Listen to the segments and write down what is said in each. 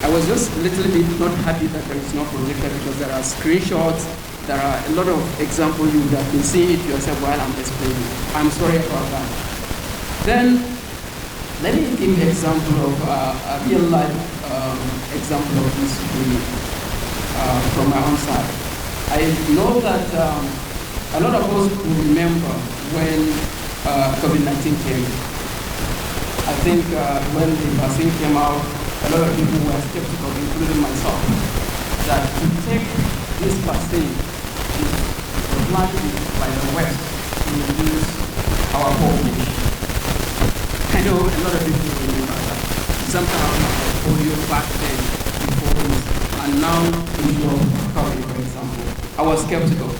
I was just a little bit not happy that there is no projector because there are screenshots, there are a lot of examples you would have been seeing it yourself while I'm explaining. I'm sorry about that. Then, let me give an example of a real life example of this really, from my own side. I know that a lot of us will remember when COVID-19 came. I think when the vaccine came out, a lot of people were skeptical, including myself, that to take this vaccine is largely by the West to reduce our population. I know a lot of people remember that. Somehow polio back then, before, and now in COVID, for example. I was skeptical,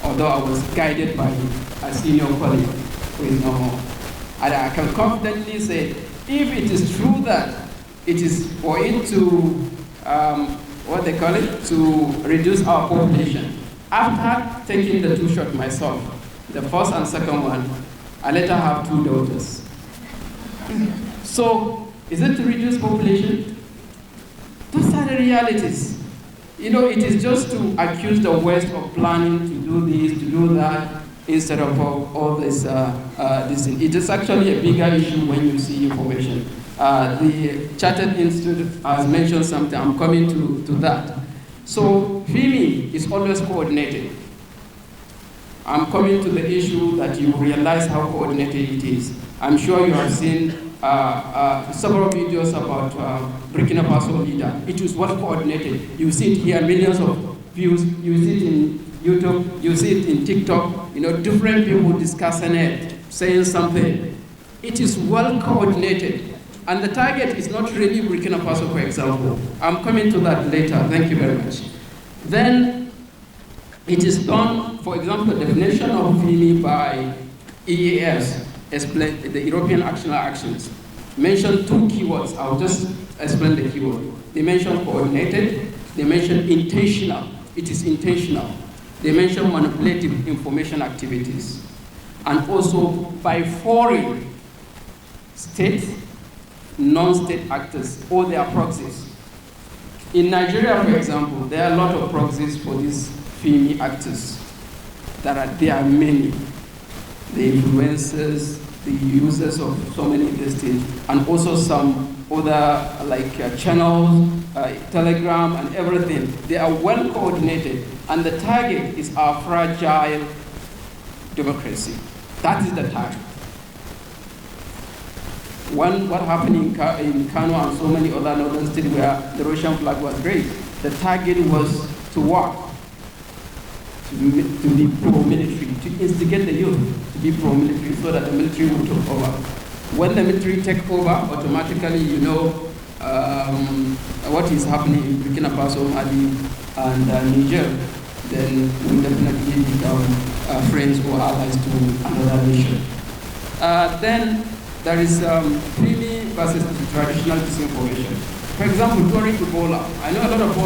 although I was guided by a senior colleague who is no more. And I can confidently say, if it is true that it is for it to, what they call it, to reduce our population. After taking the 2 shots myself, the first and second one, I later have 2 daughters. So, is it to reduce population? Those are the realities. You know, it is just to accuse the West of planning to do this, to do that, instead of all this. It is actually a bigger issue when you see information. The Chartered Institute has mentioned something. I'm coming to that. So FIMI is always coordinated. I'm coming to the issue that you realize how coordinated it is. I'm sure you have seen several videos about Burkina Faso leader. It was well coordinated. You see it here, millions of views. You see it in YouTube. You see it in TikTok. You know, different people discussing it, saying something. It is well coordinated. And the target is not really Burkina Faso, for example. I'm coming to that later. Thank you very much. Then it is done, for example, the definition of FIMI by EAS, the European Actions, mention 2 keywords. I'll just explain the keyword. They mention coordinated, they mention intentional. It is intentional. They mention manipulative information activities. And also by foreign states, non-state actors or their proxies. In Nigeria, for example, there are a lot of proxies for these FIMI actors. There are many. The influencers, the users of so many of these things, and also some other like channels, Telegram, and everything. They are well coordinated, and the target is our fragile democracy. That is the target. What happened in Kano and so many other northern states where the Russian flag was raised, the target was to what? To be pro-military, to instigate the youth to be pro-military so that the military would take over. When the military take over, automatically you know what is happening in Burkina Faso, Mali, and Niger, then we definitely become friends or allies to another nation. Then there is FIMI versus traditional disinformation. For example, during Ebola, I know a lot of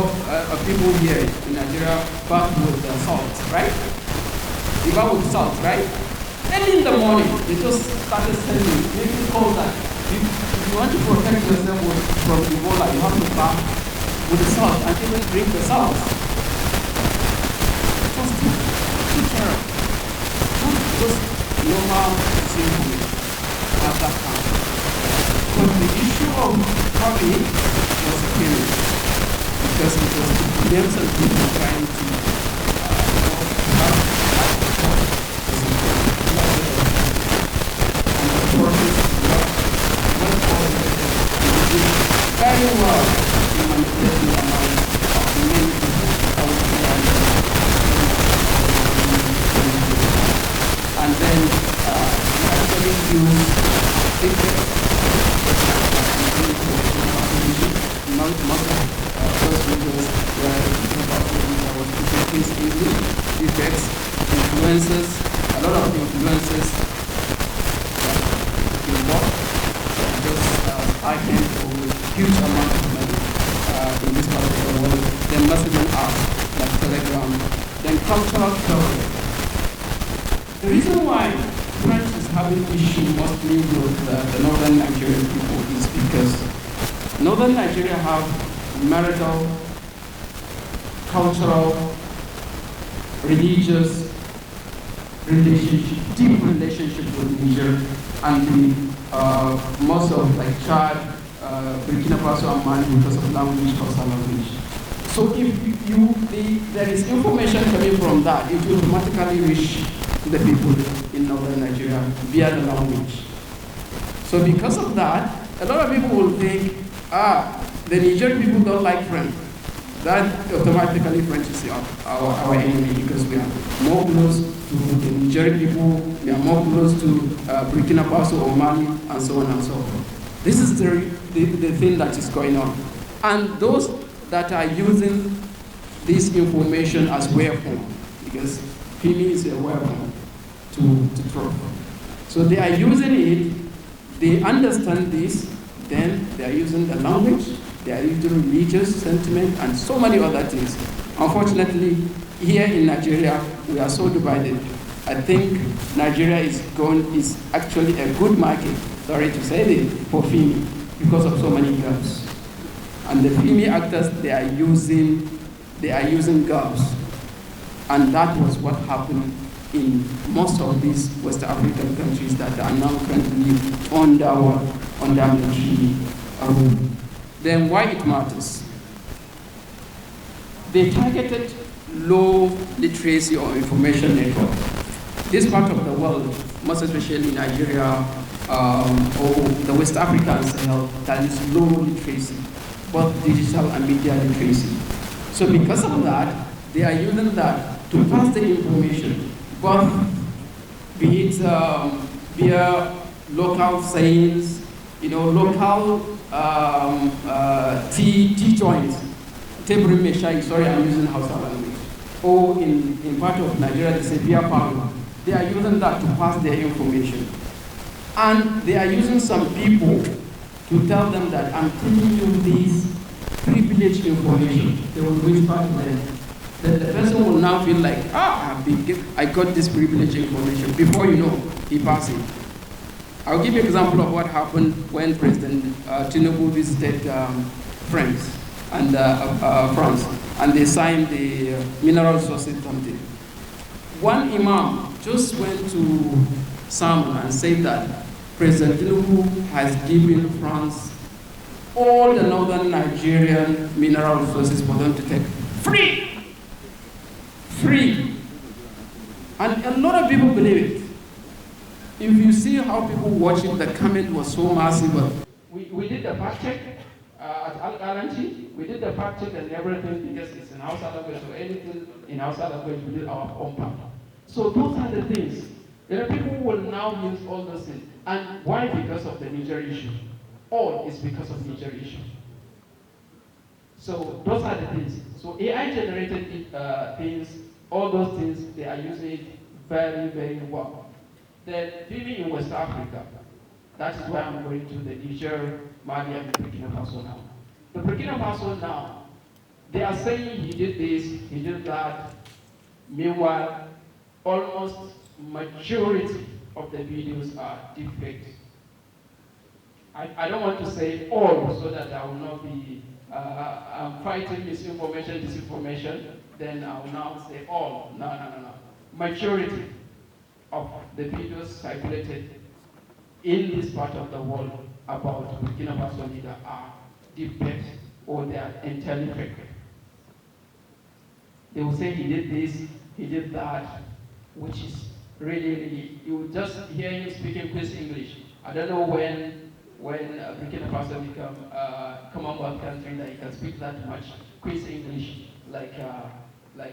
people here in Nigeria bath with salt, right? They bath with salt, right? Early in the morning, they just started sending, maybe call that. If you want to protect yourself from Ebola, you have to bath with the salt and even drink the salt. Just too terrible. Not just normal disinformation. At that time. But the issue of COVID was a period because it was millions of people trying to have life support was important. And the process was well coordinated. It did very well in manipulating the minds of many people out there. And then we actually use most of those videos were about effects, influences, a lot of influences involved. Just I can for huge amount of money in this part of the world. Then messaging apps like Telegram. Then cultural theory. The reason why French is having issue mostly with the northern Nigerian people is because northern Nigeria have marital, cultural, religious relationship, deep relationship with Niger, and the most of like Chad, Burkina Faso, and Mali because of language, cultural language. So if there is information coming from that, it will automatically reach the people in northern Nigeria via the language. So because of that, a lot of people will think, the Nigerian people don't like French. That automatically French is our enemy because we are more close to the Nigerian people, we are more close to Burkina Faso or Mali, and so on and so forth. This is the thing that is going on. And those that are using this information as weapon, because FIMI is a weapon to throw. So they are using it, they understand this, then they are using the language, they are using religious sentiment, and so many other things. Unfortunately, here in Nigeria, we are so divided. I think Nigeria is actually a good market, sorry to say this, for FIMI, because of so many gaps. And the FIMI actors, they are using gaps. And that was what happened in most of these West African countries that are now currently under military rule. Then why it matters? They targeted low literacy or information network. This part of the world, most especially Nigeria or the West African Sahel, that is low literacy, both digital and media literacy. So because of that, they are using that to pass the information, both be it via local sayings, local tea joints, table meshai, sorry, I'm using Hausa language. Or in part of Nigeria, they say beer parlor. They are using that to pass their information. And they are using some people to tell them that I'm telling you this privileged information. They will whisper to them. Then the person will now feel like, I got this privileged information. Before you know, he passes it. I'll give you an example of what happened when President Tinubu visited France, and they signed the mineral resources something. One imam just went to sermon and said that President Tinubu has given France all the northern Nigerian mineral resources for them to take free. Free. And a lot of people believe it. If you see how people watch it, the comment was so massive. But we did the fact check at Al-Qalanchi. We did the fact check and everything because it's in Hausa language, so anything in Hausa language, we did our own part. So those are the things. People will now use all those things. And why? Because of the Niger issue. All is because of Niger issue. So those are the things. So AI-generated things, all those things, they are using it very, very well. Then FIMI in West Africa, that is why I'm going to the Niger, Mali, and Burkina Faso now. The Burkina Faso now, they are saying he did this, he did that. Meanwhile, almost majority of the videos are deepfakes. I don't want to say all so that I will not be fighting misinformation, disinformation, then I will now say all. No. Majority of the videos circulated in this part of the world about Burkina Faso leader are deepfakes or they are entirely fake. They will say he did this, he did that, which is really, you just hear him speaking Quiz English. I don't know when Burkina Faso become a Commonwealth country that he can speak that much Quiz English like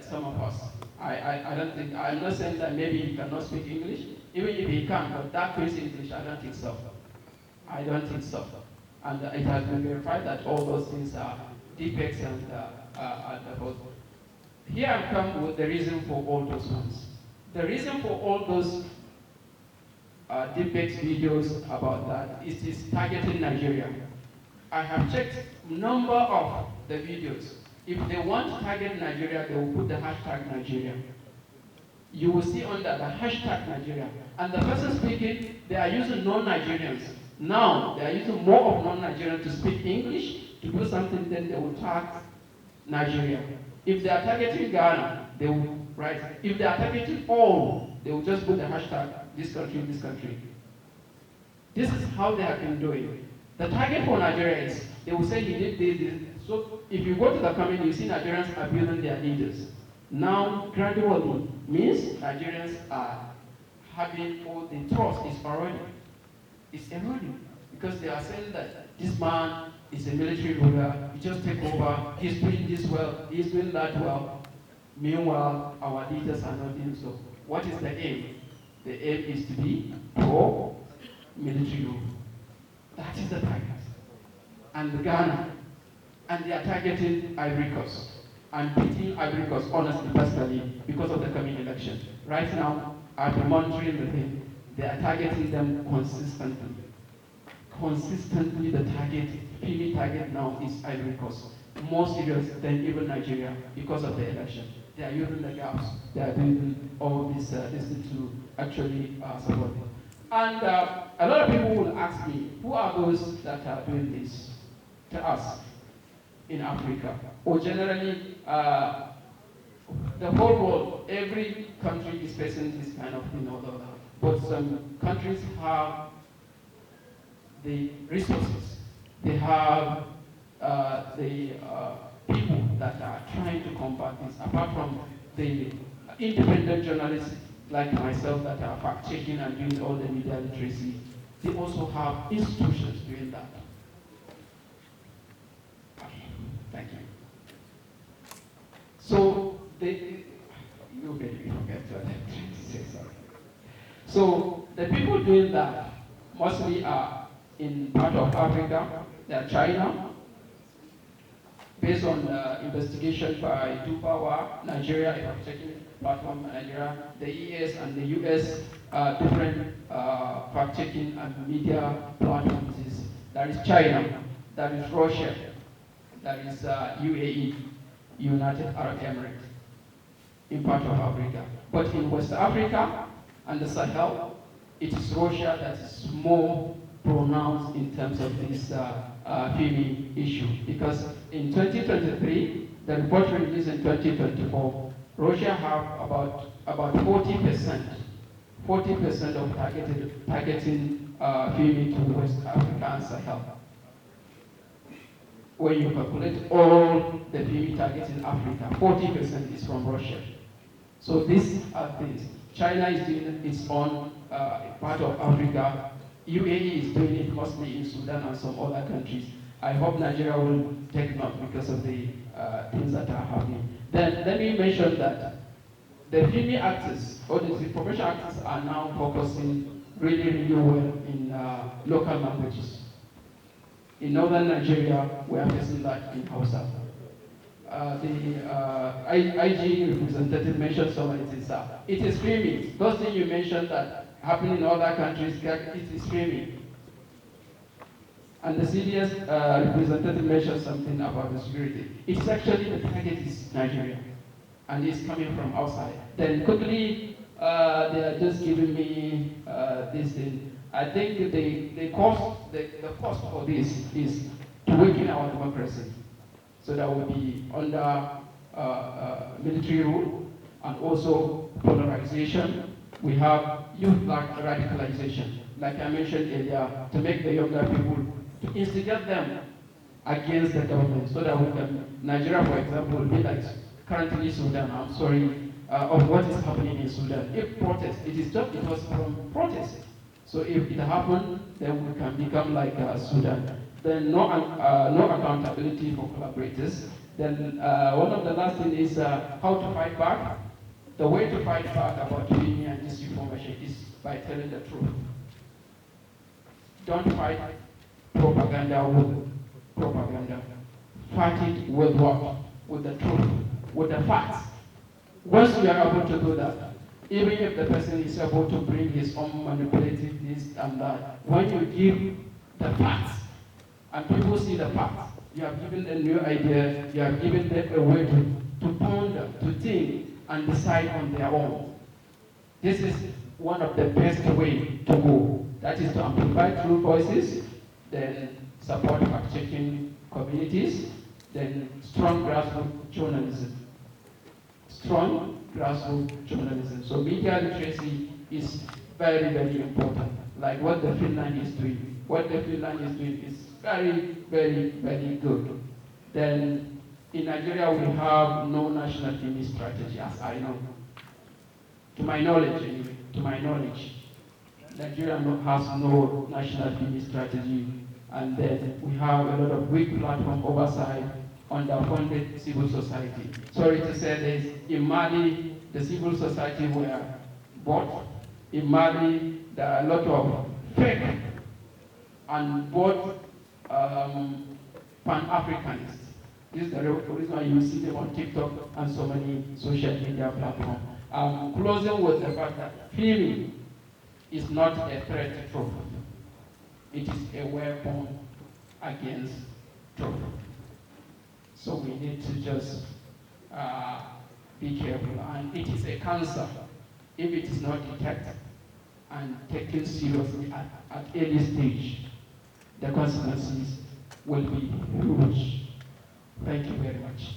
some of us. I don't think, I'm not saying that maybe he cannot speak English, even if he can, but that Quiz English, I don't think so. I don't think so. And it has been verified that all those things are defects and both. Here I come with the reason for all those ones. The reason for all those defects videos about that is targeting Nigeria. I have checked number of the videos. If they want to target Nigeria, they will put the hashtag Nigeria. You will see under the hashtag Nigeria. And the person speaking, they are using non-Nigerians. Now, they are using more of non-Nigerians to speak English to do something, then they will tag Nigeria. If they are targeting Ghana, they will write. If they are targeting all, they will just put the hashtag, this country, this country. This is how they have been doing. The target for Nigeria is, they will say he did this. So if you go to the comment, you see Nigerians abusing their leaders. Now, gradually, means Nigerians are having all the trust is eroding. It's eroding. Because they are saying that this man is a military ruler, he just take over, he's doing this well, he's doing that well. Meanwhile, our leaders are not doing so. What is the aim? The aim is to be pro-military rule. That is the target. And Ghana, and they are targeting Ivory Coast. I'm beating Ivory Coast, honestly, personally, because of the coming election. Right now, I've been monitoring the thing. They are targeting them consistently. Consistently, the target, FIMI target now is Ivory Coast. More serious than even Nigeria because of the election. They are using the gaps. They are doing all this to actually support it. And a lot of people will ask me, who are those that are doing this to us in Africa? Or generally, the whole world, every country is facing this kind of thing, but some countries have the resources, they have the people that are trying to combat this, apart from the independent journalists like myself that are fact-checking and doing all the media literacy. They also have institutions doing that. Okay, thank you. So, you made me forget what I'm trying to say, sorry. So, the people doing that mostly are in part of Africa, they are China, based on investigation by Dubawa, Nigeria, if I'm checking platform Nigeria, the ES and the US, different fact-checking and media platforms. That is China, that is Russia, that is UAE, United Arab Emirates, in part of Africa. But in West Africa and the Sahel, it is Russia that is more pronounced in terms of this FIMI issue. Because in 2023, the report released in 2024, Russia have about 40% of targeting FIMI to West Africa and Sahel. When you calculate all the FIMI targets in Africa, 40% is from Russia. So these are things. China is doing its own part of Africa. UAE is doing it mostly in Sudan and some other countries. I hope Nigeria will take note because of the things that are happening. Then let me mention that the FIMI actors, or the disinformation actors, are now focusing really well in local languages. In northern Nigeria, we are facing that in Hausa. The IG representative mentioned some of it. It is FIMI. Those things you mentioned that happen in other countries, it is FIMI. And the CDS representative mentioned something about the security. It's actually the target is Nigeria, and it's coming from outside. Then quickly, they are just giving me this thing. I think the cost for this is to weaken our democracy, so that will be under military rule and also polarization. We have youth radicalization, like I mentioned earlier, to make the younger people, to instigate them against the government, so that we can, Nigeria, for example, will be like currently Sudan, I'm sorry, of what is happening in Sudan. If protest, it was from protest. So if it happened, then we can become like Sudan. Then no accountability for collaborators. Then one of the last things is how to fight back. The way to fight back about FIMI and disinformation is by telling the truth. Don't fight propaganda with propaganda. Fight it with what? With the truth, with the facts. Once you are able to do that, even if the person is able to bring his own manipulative this and that, when you give the facts, and people see the facts, you have given them a new idea, you have given them a way to ponder, to think, and decide on their own. This is one of the best ways to go. That is to amplify true voices, then support fact-checking communities, then strong grassroots journalism. Strong grassroots journalism. So media literacy is very, very important. Like what the Finland is doing. What the Finland is doing is very, very, very good. Then in Nigeria we have no national FIMI strategy, as I know. To my knowledge, anyway, to my knowledge. Nigeria has no national FIMI strategy, and then we have a lot of weak platform oversight, underfunded civil society. Sorry to say this, in Mali, the civil society were bought. In Mali, there are a lot of fake and bought Pan-Africanists. This is the reason why you see them on TikTok and so many social media platforms. Closing with the fact that FIMI is not a threat to truth. It is a weapon against truth. So we need to just be careful. And it is a cancer if it is not detected and taken seriously at early stage. The consequences will be huge. Thank you very much.